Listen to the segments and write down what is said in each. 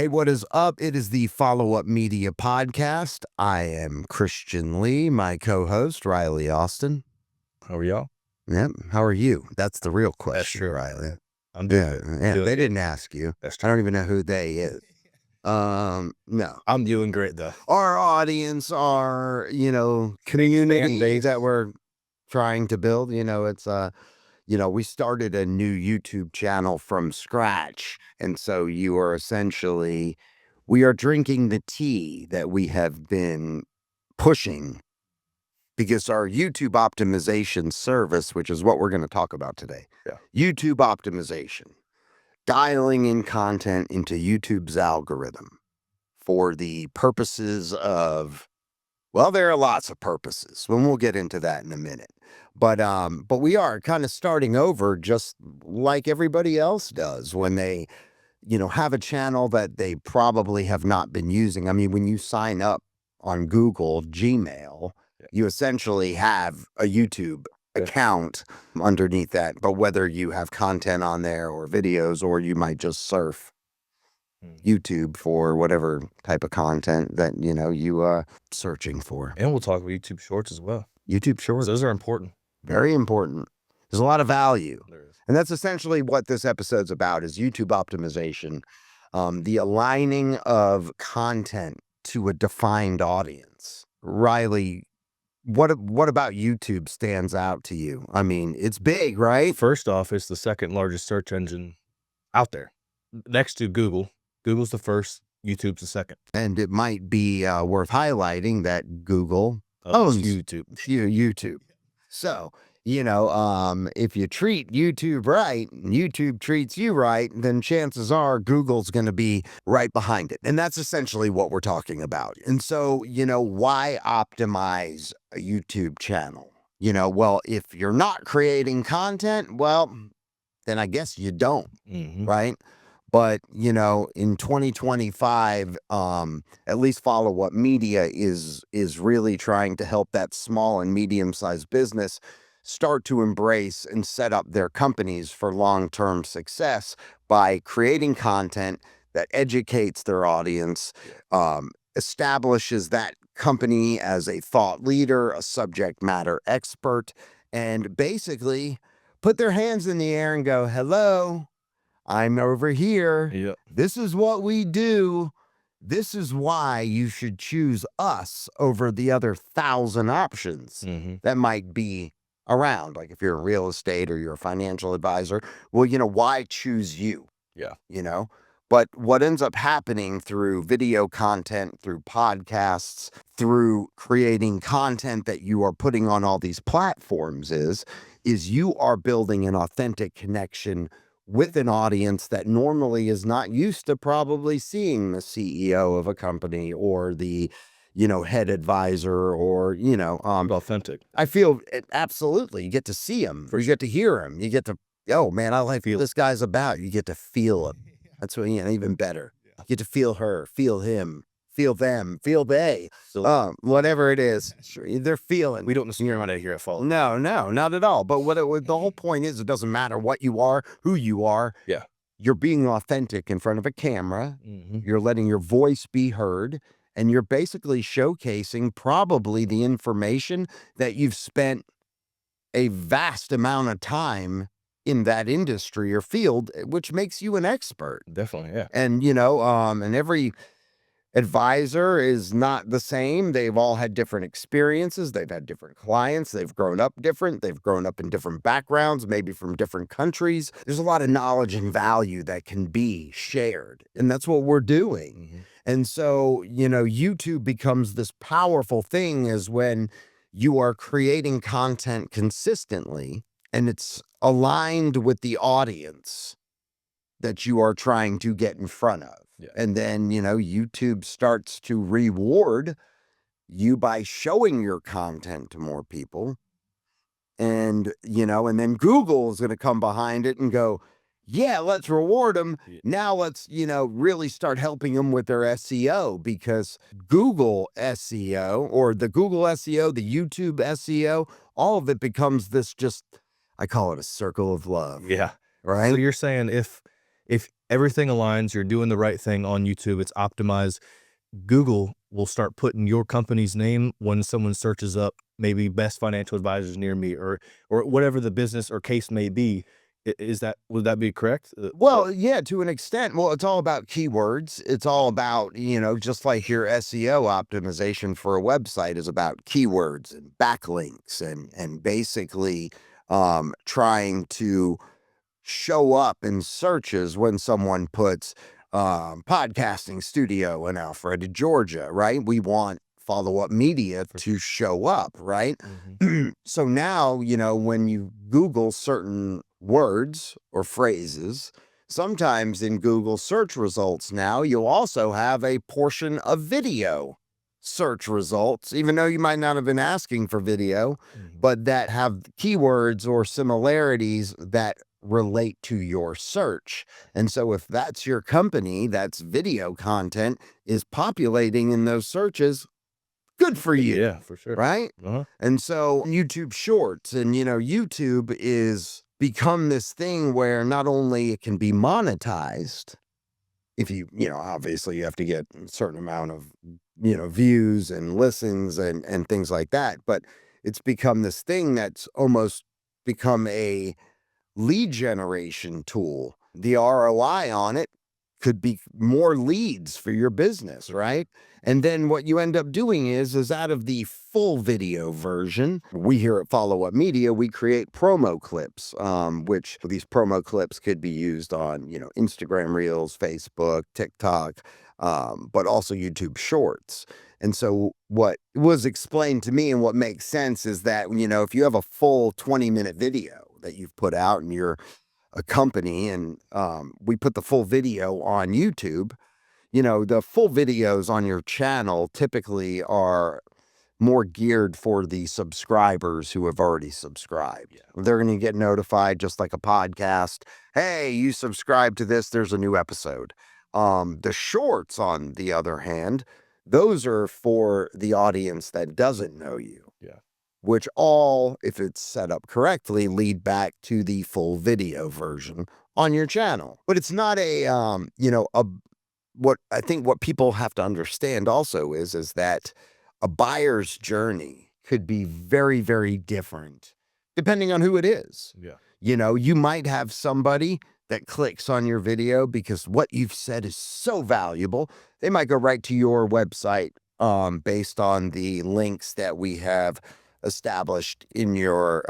Hey, what is up? It is the Follow Up Media Podcast. I am Christian Lee, my co-host, Riley Austin. How are y'all? Yep. How are you? That's the real question, That's true. Riley. I'm doing Yeah. good. They didn't ask you. That's I true. don't even know who they is. No. I'm doing great though. Our audience are, community that we're trying to build. We started a new YouTube channel from scratch. And so we are drinking the tea that we have been pushing because our YouTube optimization service, which is what we're going to talk about today. Yeah. YouTube optimization, dialing in content into YouTube's algorithm for the purposes of, well, there are lots of purposes, and we'll get into that in a minute. But we are kind of starting over just like everybody else does when they, have a channel that they probably have not been using. I mean, when you sign up on Google Gmail, you essentially have a YouTube account underneath that. But whether you have content on there or videos, or you might just surf YouTube for whatever type of content that, you are searching for. And we'll talk about YouTube Shorts as well. YouTube Shorts. Those are important. Very important. There's a lot of value. There is. And that's essentially what this episode's about, is YouTube optimization, the aligning of content to a defined audience. Riley, what about YouTube stands out to you? I mean, it's big, right? First off, it's the second largest search engine out there. Next to Google. Google's the first, YouTube's the second. And it might be worth highlighting that Google owns YouTube. YouTube. So, if you treat YouTube right, and YouTube treats you right, then chances are Google's going to be right behind it. And that's essentially what we're talking about. And so, why optimize a YouTube channel? Well, if you're not creating content, well, then I guess you don't, right? But, in 2025, at least Follow Up Media is really trying to help that small and medium-sized business start to embrace and set up their companies for long-term success by creating content that educates their audience, establishes that company as a thought leader, a subject matter expert, and basically put their hands in the air and go, hello, I'm over here. Yep. This is what we do. This is why you should choose us over the other 1,000 options that might be around. Like if you're in real estate or you're a financial advisor, well, why choose you? Yeah. But what ends up happening through video content, through podcasts, through creating content that you are putting on all these platforms is you are building an authentic connection with an audience that normally is not used to probably seeing the CEO of a company or the, head advisor or, authentic. I feel absolutely. You get to see him, or you get to hear him. You get to, oh man, I like what this guy's about. You get to feel him. That's what, even better. You get to feel her, feel him, feel them, feel they, whatever it is, they're feeling. We don't necessarily want to hear it fall. No, not at all. But the whole point is, it doesn't matter what you are, who you are. Yeah. You're being authentic in front of a camera. You're letting your voice be heard, and you're basically showcasing probably the information that you've spent a vast amount of time in that industry or field, which makes you an expert. Definitely, yeah. And, and every advisor is not the same. They've all had different experiences. They've had different clients. They've grown up different. They've grown up in different backgrounds, maybe from different countries. There's a lot of knowledge and value that can be shared. And that's what we're doing. And so, YouTube becomes this powerful thing is when you are creating content consistently and it's aligned with the audience that you are trying to get in front of. Yeah. And then, YouTube starts to reward you by showing your content to more people. And, and then Google is going to come behind it and go, yeah, let's reward them. Yeah. Now let's, really start helping them with their SEO, because Google SEO or the Google SEO, the YouTube SEO, all of it becomes this I call it a circle of love. Yeah. Right. So you're saying if if everything aligns, you're doing the right thing on YouTube, it's optimized, Google will start putting your company's name when someone searches up maybe best financial advisors near me or whatever the business or case may be. Would that be correct? Well, yeah, to an extent. Well, it's all about keywords. It's all about, just like your SEO optimization for a website is about keywords and backlinks and basically trying to show up in searches when someone puts podcasting studio in Alpharetta, Georgia, right? We want follow-up media to show up, right? So now, when you Google certain words or phrases, sometimes in Google search results now, you'll also have a portion of video search results, even though you might not have been asking for video, but that have keywords or similarities that relate to your search. And so if that's your company, that's video content is populating in those searches, good for you. Yeah, for sure. Right? And so YouTube Shorts and, YouTube is become this thing where not only it can be monetized, if obviously you have to get a certain amount of, views and listens and things like that, but it's become this thing that's almost become a lead generation tool. The ROI on it could be more leads for your business, right? And then what you end up doing is out of the full video version, we here at Follow Up Media, we create promo clips, which these promo clips could be used on, Instagram Reels, Facebook, TikTok, but also YouTube Shorts. And so what was explained to me and what makes sense is that, if you have a full 20-minute video that you've put out and you're a company and we put the full video on YouTube, the full videos on your channel typically are more geared for the subscribers who have already subscribed. They're going to get notified just like a podcast. Hey, you subscribe to this, there's a new episode. The shorts, on the other hand, those are for the audience that doesn't know you. Which all, if it's set up correctly, lead back to the full video version on your channel. But it's not what I think what people have to understand also is that a buyer's journey could be very, very different depending on who it is. You might have somebody that clicks on your video because what you've said is so valuable. They might go right to your website based on the links that we have established in your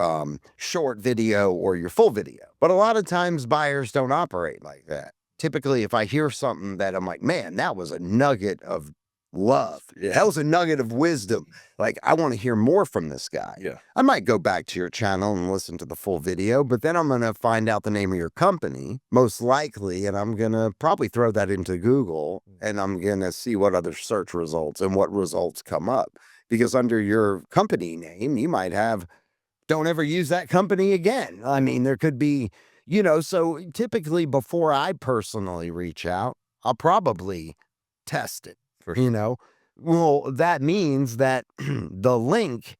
short video or your full video. But a lot of times buyers don't operate like that. Typically, if I hear something that I'm like, man, that was a nugget of love. That was a nugget of wisdom. Like, I want to hear more from this guy. I might go back to your channel and listen to the full video, but then I'm going to find out the name of your company, most likely, and I'm going to probably throw that into Google, and I'm going to see what other search results and what results come up. Because under your company name, you might have, don't ever use that company again. I mean, there could be, so typically before I personally reach out, I'll probably test it, Well, that means that the link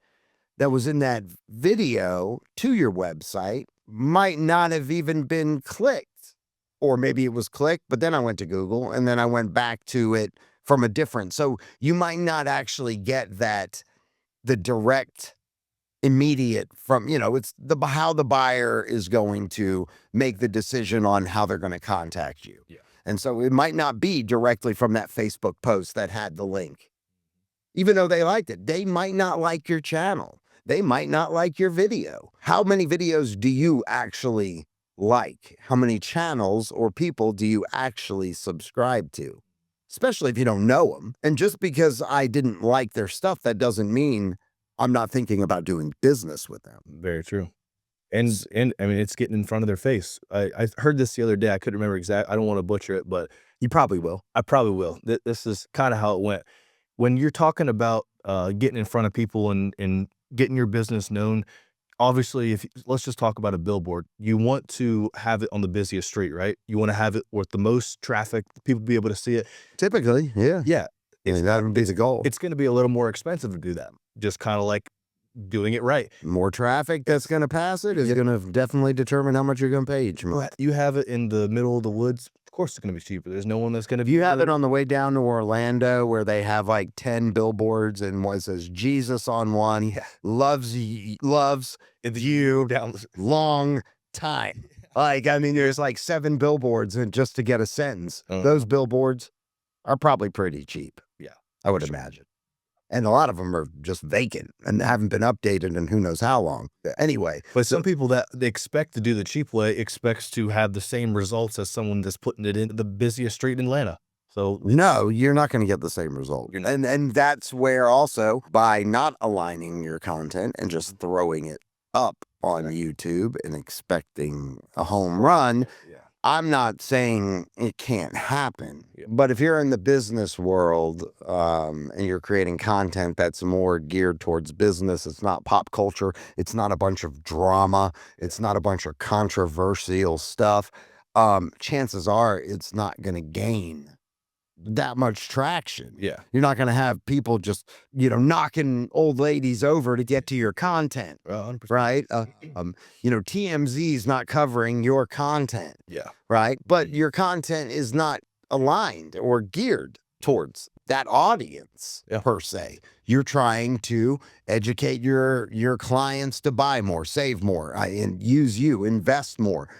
that was in that video to your website might not have even been clicked. Or maybe it was clicked, but then I went to Google and then I went back to it from a different. So you might not actually get the direct immediate from, it's how the buyer is going to make the decision on how they're going to contact you. And so it might not be directly from that Facebook post that had the link. Even though they liked it, they might not like your channel. They might not like your video. How many videos do you actually like? How many channels or people do you actually subscribe to? Especially if you don't know them. And just because I didn't like their stuff, that doesn't mean I'm not thinking about doing business with them. Very true. And I mean, it's getting in front of their face. I heard this the other day. I couldn't remember exactly. I don't want to butcher it, but you probably will. I probably will. This is kind of how it went. When you're talking about getting in front of people and getting your business known, obviously, let's just talk about a billboard. You want to have it on the busiest street, right? You want to have it with the most traffic, people be able to see it. Typically, yeah. Yeah. That would be the goal. It's going to be a little more expensive to do that. Just kind of like doing it right. More traffic that's going to pass it is going to definitely determine how much you're going to pay each month. You have it in the middle of the woods, of course it's going to be cheaper. There's no one that's going to If you have it on the way down to Orlando where they have like 10 billboards and one says Jesus on one, loves you down long time. Like, I mean, there's like 7 billboards and just to get a sentence. Those billboards are probably pretty cheap. Yeah, I would imagine. And a lot of them are just vacant and haven't been updated in who knows how long. Anyway. But some people that they expect to do the cheap way expects to have the same results as someone that's putting it in the busiest street in Atlanta. So no, you're not going to get the same result. And that's where also by not aligning your content and just throwing it up on YouTube and expecting a home run, I'm not saying it can't happen, but if you're in the business world and you're creating content that's more geared towards business, it's not pop culture, it's not a bunch of drama, it's not a bunch of controversial stuff, chances are it's not going to gain that much traction. Yeah. You're not going to have people just, knocking old ladies over to get to your content. 100%. Right. TMZ is not covering your content. Yeah. Right. But your content is not aligned or geared towards that audience per se. You're trying to educate your clients to buy more, save more, and use you, invest more.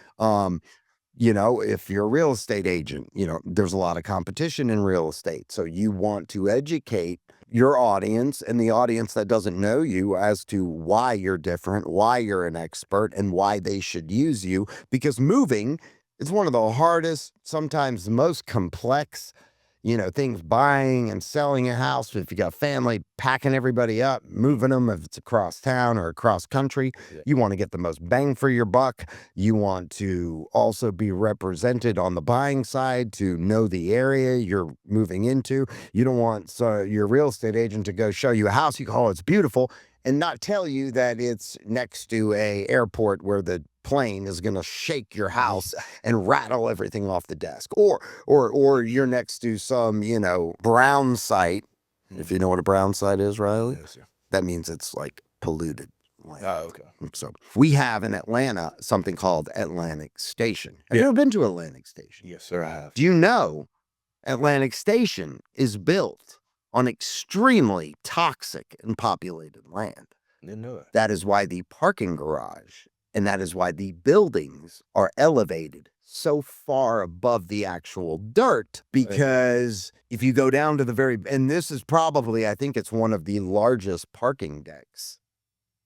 If you're a real estate agent, there's a lot of competition in real estate. So you want to educate your audience and the audience that doesn't know you as to why you're different, why you're an expert, and why they should use you. Because moving is one of the hardest, sometimes the most complex, things, buying and selling a house. If you got family, packing everybody up, moving them, if it's across town or across country, you want to get the most bang for your buck. You want to also be represented on the buying side to know the area you're moving into. You don't want your real estate agent to go show you a house. You call it's beautiful and not tell you that it's next to a airport where the plane is going to shake your house and rattle everything off the desk, or you're next to some brown site. If you know what a brown site is, Riley, that means it's like polluted land. Oh, okay. So we have in Atlanta something called Atlantic Station. Have you ever been to Atlantic Station? Yes, sir, I have. Do you know Atlantic Station is built on extremely toxic and populated land? Didn't know that. That is why the parking garage and that is why the buildings are elevated so far above the actual dirt, because if you go down to and this is probably, I think it's one of the largest parking decks,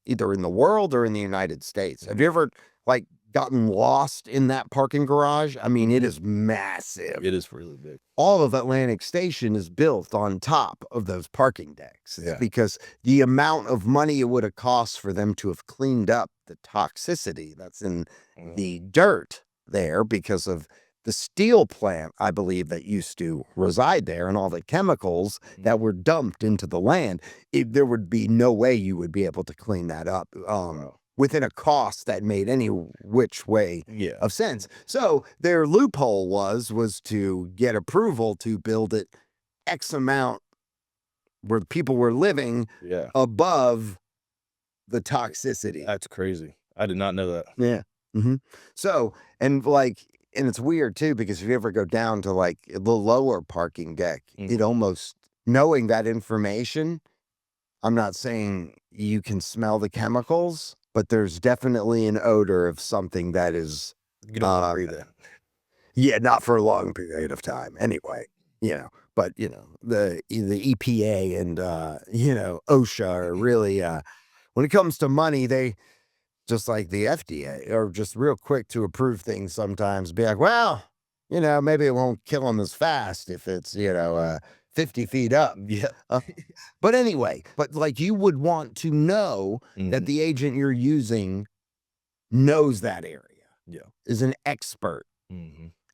either in the world or in the United States. Have you ever gotten lost in that parking garage? I mean, it is massive. It is really big. All of Atlantic Station is built on top of those parking decks because the amount of money it would have cost for them to have cleaned up the toxicity that's in the dirt there because of the steel plant, I believe, that used to reside there and all the chemicals that were dumped into the land, there would be no way you would be able to clean that up. Within a cost that made any which way of sense. So their loophole was to get approval to build it X amount where people were living above the toxicity. That's crazy. I did not know that. Yeah. So, and it's weird too, because if you ever go down to the lower parking deck, it almost, knowing that information, I'm not saying you can smell the chemicals, but there's definitely an odor of something that is, you don't breathe it. Yeah, not for a long period of time anyway, but the EPA and, OSHA are really, when it comes to money, they, just like the FDA, are just real quick to approve things sometimes. Be like, well, maybe it won't kill them as fast if it's, 50 feet up. But anyway, you would want to know that the agent you're using knows that area, is an expert,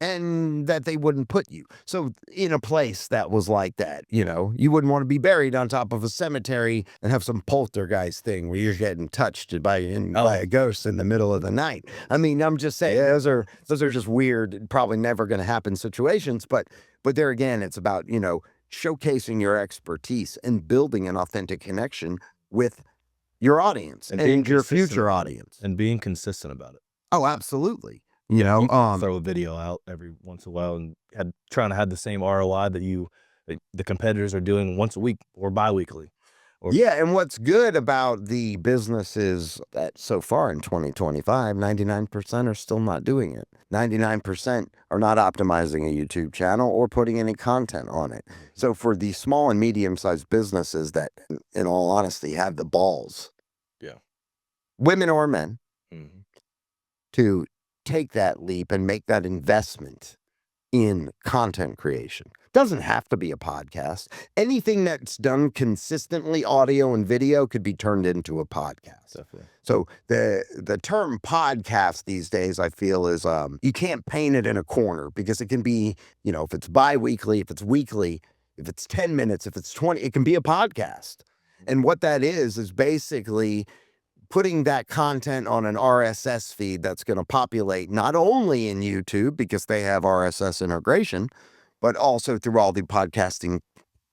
and that they wouldn't put you. So in a place that was like that, you wouldn't want to be buried on top of a cemetery and have some poltergeist thing where you're getting touched by a ghost in the middle of the night. I mean, I'm just saying, those are just weird, probably never going to happen situations. But there again, it's about, showcasing your expertise and building an authentic connection with your audience And being and your consistent future audience. and being consistent about it. Oh, absolutely. You can't throw a video out every once in a while and trying to have the same ROI that the competitors are doing once a week or biweekly. Or yeah, and what's good about the businesses that so far in 2025, 99% are still not doing it. 99% are not optimizing a YouTube channel or putting any content on it. So for the small and medium-sized businesses that, in all honesty, have the balls, Yeah. women or men, Mhm. to take that leap and make that investment in content creation. Doesn't have to be a podcast. Anything that's done consistently, audio and video, could be turned into a podcast. Definitely. So the term podcast these days, I feel, is you can't paint it in a corner, because it can be, if it's bi-weekly, if it's weekly, if it's 10 minutes, if it's 20, it can be a podcast. And what that is basically putting that content on an RSS feed that's going to populate not only in YouTube, because they have RSS integration, but also through all the podcasting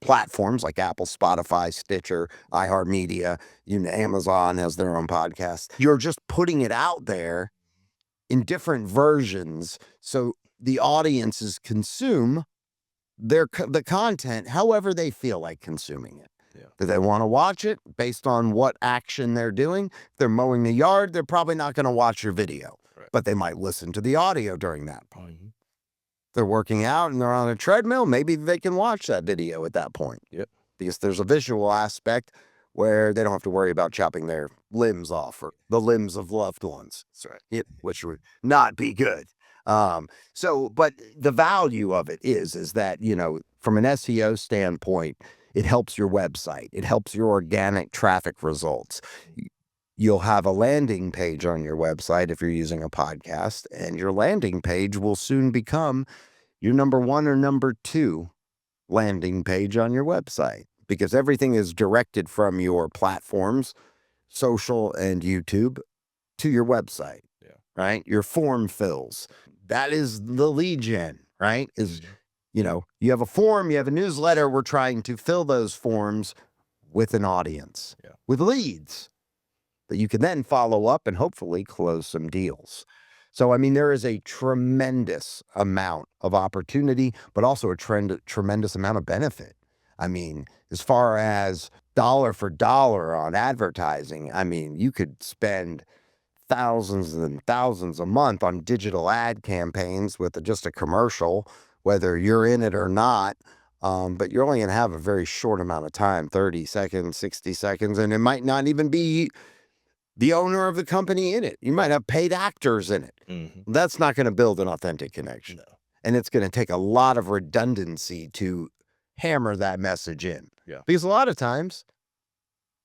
platforms like Apple, Spotify, Stitcher, iHeartMedia, Amazon has their own podcast. You're just putting it out there in different versions, so the audiences consume the content however they feel like consuming it. Yeah. Do they want to watch it based on what action they're doing? If they're mowing the yard, they're probably not going to watch your video, Right. but they might listen to the audio during that point. Mhm. If they're working out and they're on a treadmill, maybe they can watch that video at that point. Yep. Because there's a visual aspect where they don't have to worry about chopping their limbs off, or the limbs of loved ones. That's right. Which would not be good. But the value of it is that, from an SEO standpoint, it helps your website. It helps your organic traffic results. You'll have a landing page on your website if you're using a podcast, and your landing page will soon become your number 1 or number 2 landing page on your website, because everything is directed from your platforms, social and YouTube, to your website. Yeah. Right? Your form fills. That is the lead gen, right? You have a form, you have a newsletter. We're trying to fill those forms with an audience, with leads that you can then follow up and hopefully close some deals. So, there is a tremendous amount of opportunity, but also a tremendous amount of benefit. As far as dollar for dollar on advertising, you could spend thousands and thousands a month on digital ad campaigns with just a commercial, whether you're in it or not. But you're only going to have a very short amount of time, 30 seconds, 60 seconds, and it might not even be the owner of the company in it. You might have paid actors in it. Mhm. That's not going to build an authentic connection. No. And it's going to take a lot of redundancy to hammer that message in. Yeah. Because a lot of times,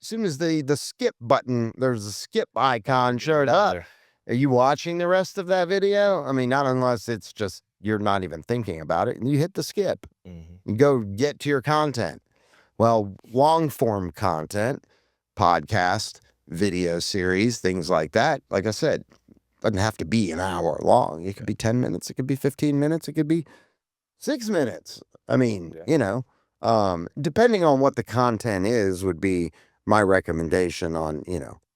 as soon as the skip button, there's a skip icon showed up, There. are you watching the rest of that video? Not unless it's just you're not even thinking about it, and you hit the skip. Mhm. You go get to your content. Well, long form content, podcast, video series, things like that, like I said, doesn't have to be an hour long. It could be 10 minutes. It could be 15 minutes. It could be 6 minutes. Depending on what the content is, would be my recommendation on,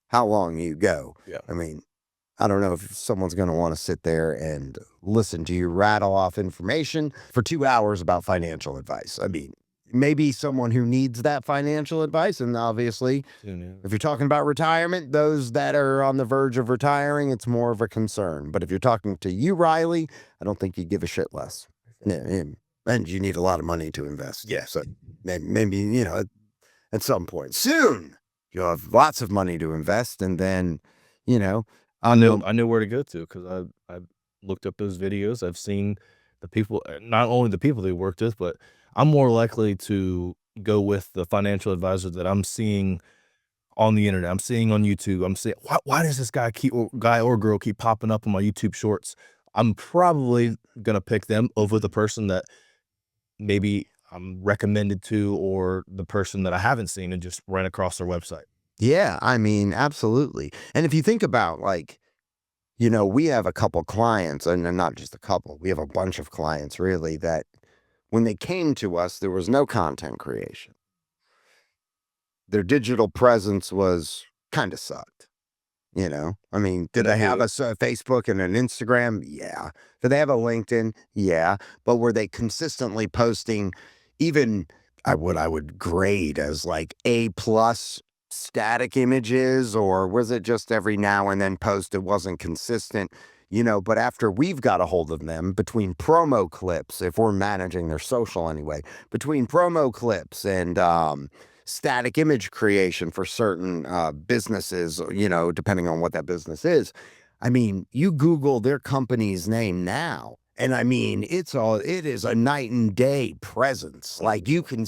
how long you go. Yeah. I don't know if someone's going to want to sit there and listen to you rattle off information for 2 hours about financial advice. Maybe someone who needs that financial advice, and obviously, if you're talking about retirement, those that are on the verge of retiring, it's more of a concern. But if you're talking to you, Riley, I don't think you give a shit less. Yeah, and you need a lot of money to invest. Yeah. So maybe, at some point soon, you'll have lots of money to invest, and then, I know where to go to, because I looked up those videos. I've seen the people, not only the people they worked with, but I'm more likely to go with the financial advisor that I'm seeing on the internet. I'm seeing on YouTube. I'm saying, why does this guy or girl keep popping up on my YouTube shorts? I'm probably gonna pick them over the person that maybe I'm recommended to, or the person that I haven't seen and just ran across their website. Yeah, absolutely. And if you think about, we have a couple clients, and not just a couple, we have a bunch of clients really, that when they came to us, there was no content creation. Their digital presence was kind of sucked. I mean, did And I they hear have you. a Facebook and an Instagram? Yeah. Did they have a LinkedIn? Yeah. But were they consistently posting even what I would grade as like A plus static images, or was it just every now and then post? It wasn't consistent, but after we've got a hold of them between promo clips, if we're managing their social anyway, between promo clips and, static image creation for certain businesses, depending on what that business is. I mean, you Google their company's name now, and I mean, it is a night and day presence. Like you could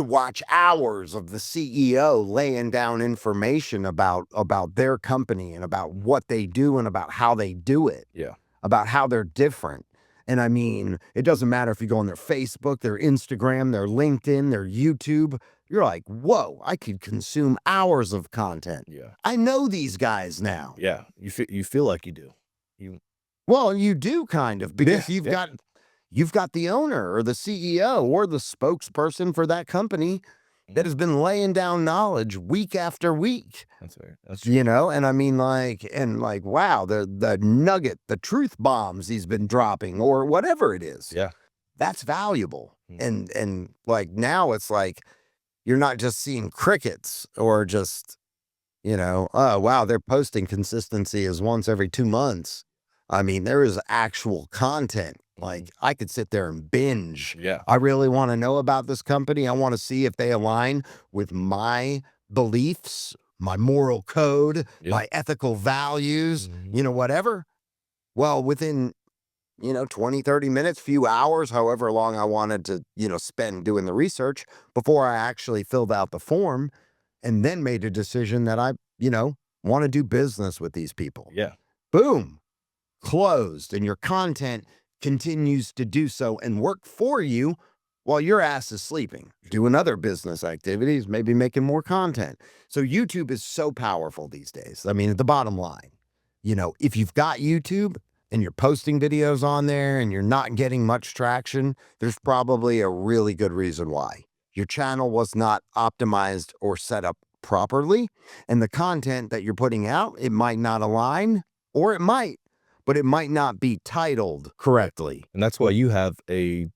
watch hours of the CEO laying down information about their company and about what they do and about how they do it, Yeah. about how they're different. And I mean, it doesn't matter if you go on their Facebook, their Instagram, their LinkedIn, their YouTube. You're like, whoa, I could consume hours of content. Yeah. I know these guys now. Yeah. You feel like you do. You Well, you do kind of, because Yeah, yeah. you've got the owner or the CEO or the spokesperson for that company that Mhm. has been laying down knowledge week after week. That's true. And I mean, like, wow, the nugget, the truth bombs he's been dropping, or whatever it is, Yeah. that's valuable. Mm. And like now it's like you're not just seeing crickets, or just, oh wow, they're posting consistency is once every 2 months. I mean, there is actual content. Like, I could sit there and binge. Yeah. I really want to know about this company. I want to see if they align with my beliefs, my moral code, Yeah. my ethical values, Mhm. whatever. Well, within, 20, 30 minutes, few hours, however long I wanted to, spend doing the research before I actually filled out the form and then made a decision that I, want to do business with these people. Yeah. Boom, closed, and your content continues to do so and work for you while your ass is sleeping, doing other business activities, maybe making more content. So YouTube is so powerful these days. I mean, at the bottom line, if you've got YouTube and you're posting videos on there and you're not getting much traction, there's probably a really good reason why. Your channel was not optimized or set up properly, and the content that you're putting out, it might not align, or it might, but it might not be titled correctly. And that's why you have a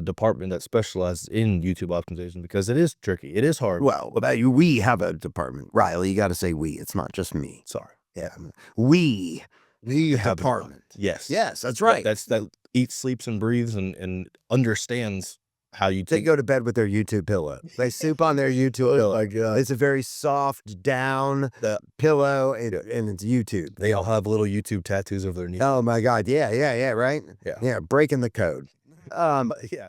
department that specializes in YouTube optimization, because it is tricky. It is hard. Well, we have a department. Riley, you got to say we. It's not just me. Sorry. Yeah. We Have a department. Yes. Yes, that's right. That eats, sleeps, and breathes and understands how you They take. go to bed with their YouTube pillow. They sleep on their YouTube pillow. my God. It's a very soft down pillow, and it's YouTube. They all have little YouTube tattoos over their knees. Oh my God. Yeah, right? Yeah. Yeah, breaking the code. Yeah.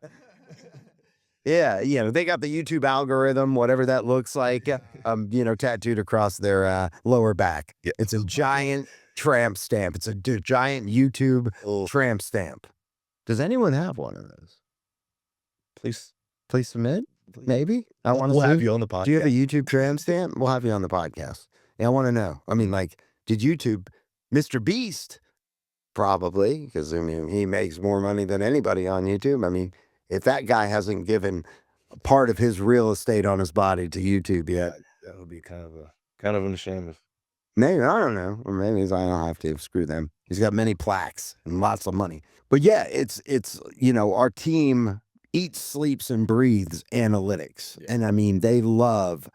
Yeah, they got the YouTube algorithm, whatever that looks like, tattooed across their lower back. Yeah. It's a giant tramp stamp. It's a giant YouTube Oh, tramp stamp. Does anyone have one of those? please. Please submit. Maybe I want to. We'll have you on the podcast. Do you have a YouTube tramp stamp? We'll have you on the podcast. Yeah, I want to know. I mean, like, did YouTube, Mr. Beast, probably, because I mean he makes more money than anybody on YouTube. I mean, if that guy hasn't given part of his real estate on his body to YouTube yet, That would be kind of an shame if. maybe, I don't know, or maybe he's like, I don't have to. Screw them. He's got many plaques and lots of money. But yeah, it's our team eats, sleeps, and breathes analytics, Yeah. and I mean they love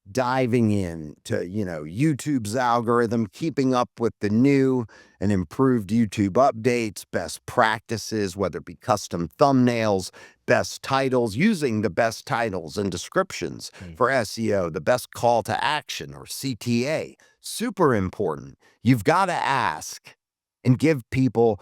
diving in to, YouTube's algorithm, keeping up with the new and improved YouTube updates, best practices, whether it be custom thumbnails, best titles, using the best titles and descriptions for SEO, the best call to action, or CTA. Super important. You've got to ask and give people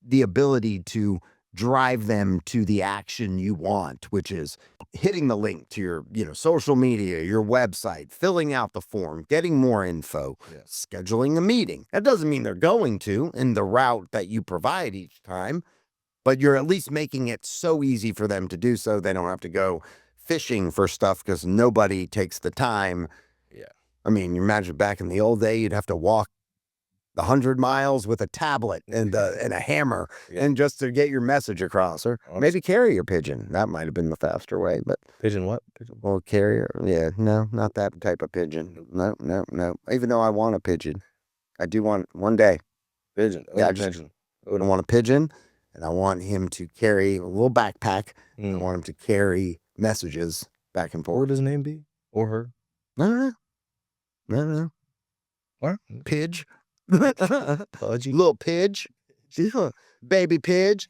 the ability to drive them to the action you want, which is hitting the link to your, social media, your website, filling out the form, getting more info, scheduling a meeting. That doesn't mean they're going to in the route that you provide each time, but you're at least making it so easy for them to do so. They don't have to go fishing for stuff because nobody takes the time. Yeah. I mean, you imagine back in the old day, you'd have to walk 100 miles with a tablet and a hammer and just to get your message across, or maybe carrier pigeon. That might have been the faster way, but Pigeon what? Pigeon. well, carrier, yeah, no, not that type of pigeon. No, no, no. Even though I want a pigeon, I do want one day. Pigeon. Yeah, Pigeon. I want a pigeon, and I want him to carry a little backpack. I want him to carry messages back and What would forth. his name be? Or her? No, no, no. What? Pidge. Pudgy. Little Pidge. Baby Pidge.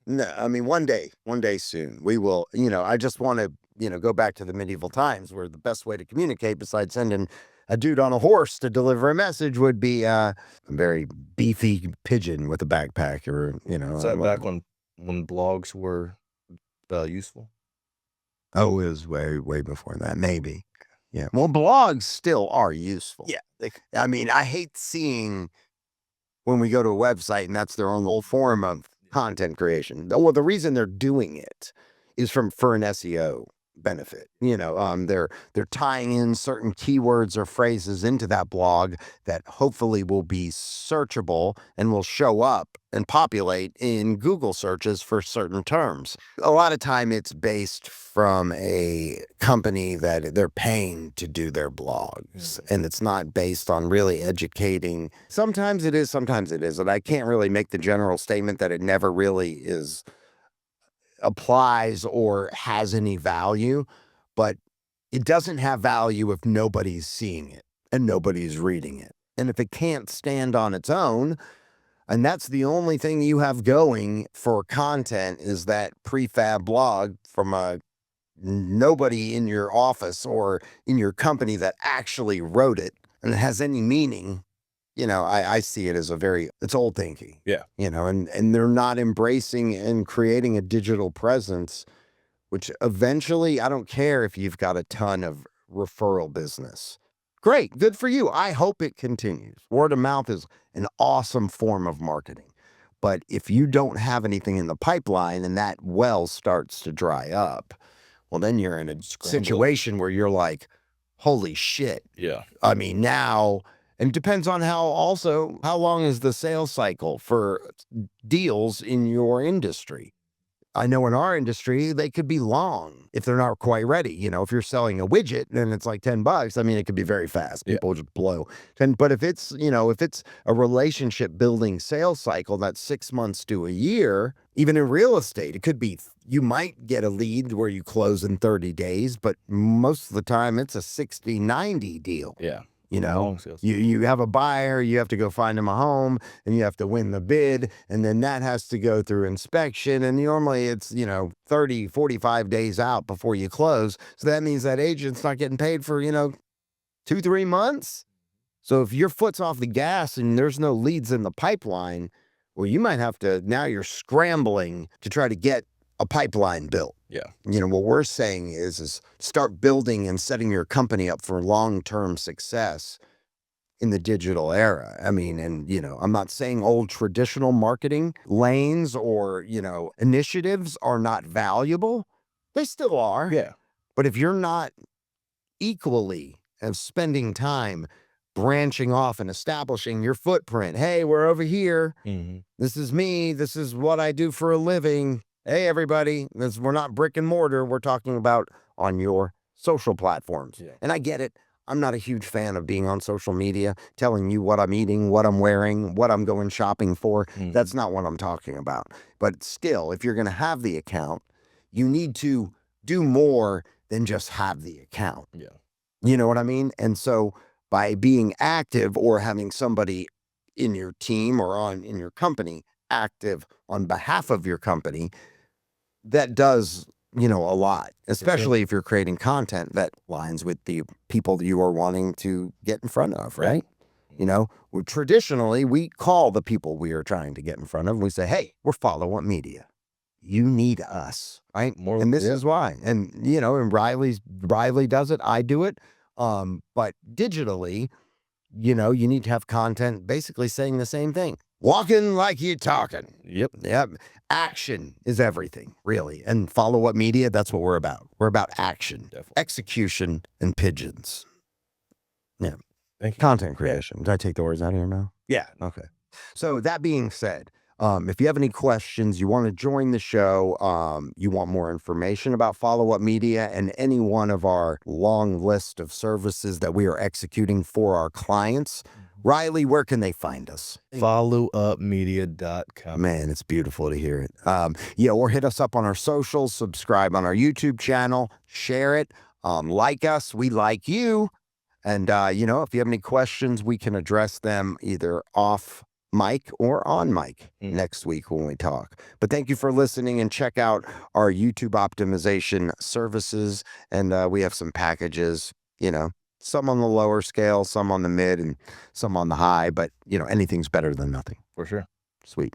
No, I mean, one day soon, we will, I just want to, go back to the medieval times where the best way to communicate besides sending a dude on a horse to deliver a message would be a very beefy pigeon with a backpack, or, Is that back when blogs were useful? Oh, it was way, way before that, maybe. Yeah. Well, blogs still are useful. Yeah. I mean, I hate seeing when we go to a website and that's their own little form of content creation. Well, the reason they're doing it is for an SEO benefit. They're tying in certain keywords or phrases into that blog that hopefully will be searchable and will show up and populate in Google searches for certain terms. A lot of time it's based from a company that they're paying to do their blogs, and it's not based on really educating. Sometimes it is, sometimes it isn't. I can't really make the general statement that it never really applies or has any value, but it doesn't have value if nobody's seeing it and nobody's reading it. And if it can't stand on its own, and that's the only thing you have going for content, is that prefab blog from nobody in your office or in your company that actually wrote it, and it has any meaning, I see it as it's old thinking. Yeah. And they're not embracing and creating a digital presence, which eventually, I don't care if you've got a ton of referral business. Great, good for you. I hope it continues. Word of mouth is an awesome form of marketing. But if you don't have anything in the pipeline and that well starts to dry up, well, then you're in a situation where you're like, holy shit. Yeah. I mean, now, and it depends on how long is the sales cycle for deals in your industry. I know in our industry, they could be long if they're not quite ready. If you're selling a widget and it's like $10, I mean, it could be very fast. People just blow. But if it's a relationship building sales cycle that's 6 months to a year, even in real estate, it could be, you might get a lead where you close in 30 days, but most of the time it's a 60, 90 deal. Yeah. You have a buyer, you have to go find them a home, and you have to win the bid, and then that has to go through inspection, and normally it's 30, 45 days out before you close. So that means that agent's not getting paid for 2-3 months. So if your foot's off the gas and there's no leads in the pipeline, well, you might have to, now you're scrambling to try to get a pipeline built. Yeah. What we're saying is start building and setting your company up for long-term success in the digital era. I mean, and I'm not saying old traditional marketing lanes or, initiatives are not valuable. They still are. Yeah. But if you're not equally of spending time branching off and establishing your footprint, hey, we're over here. This is me. This is what I do for a living. Hey, everybody, we're not brick and mortar. We're talking about on your social platforms. Yeah. And I get it. I'm not a huge fan of being on social media, telling you what I'm eating, what I'm wearing, what I'm going shopping for. That's not what I'm talking about. But still, if you're going to have the account, you need to do more than just have the account. Yeah. You know what I mean? And so by being active or having somebody in your team or in your company active on behalf of your company, that does, a lot, especially if you're creating content that lines with the people that you are wanting to get in front of, right? Traditionally, we call the people we are trying to get in front of, and we say, hey, we're follow-up media. You need us, right? And this is why. And, and Riley does it. I do it. But digitally, you need to have content basically saying the same thing. Walking like you're talking. Yep. Action is everything, really. And follow-up media, that's what we're about. We're about action, Definitely. Execution, and pigeons. Yeah. Thank you. Content creation. Did I take the words out of your mouth? Yeah. Okay. So that being said, if you have any questions, you want to join the show, you want more information about Follow Up Media and any one of our long list of services that we are executing for our clients, Riley, where can they find us? Followupmedia.com. Man, it's beautiful to hear it. Yeah, or hit us up on our socials, subscribe on our YouTube channel, share it, like us. We like you. And, if you have any questions, we can address them either off mic or on mic next week when we talk. But thank you for listening, and check out our YouTube optimization services. And we have some packages, some on the lower scale, some on the mid, and some on the high. But, anything's better than nothing. For sure. Sweet.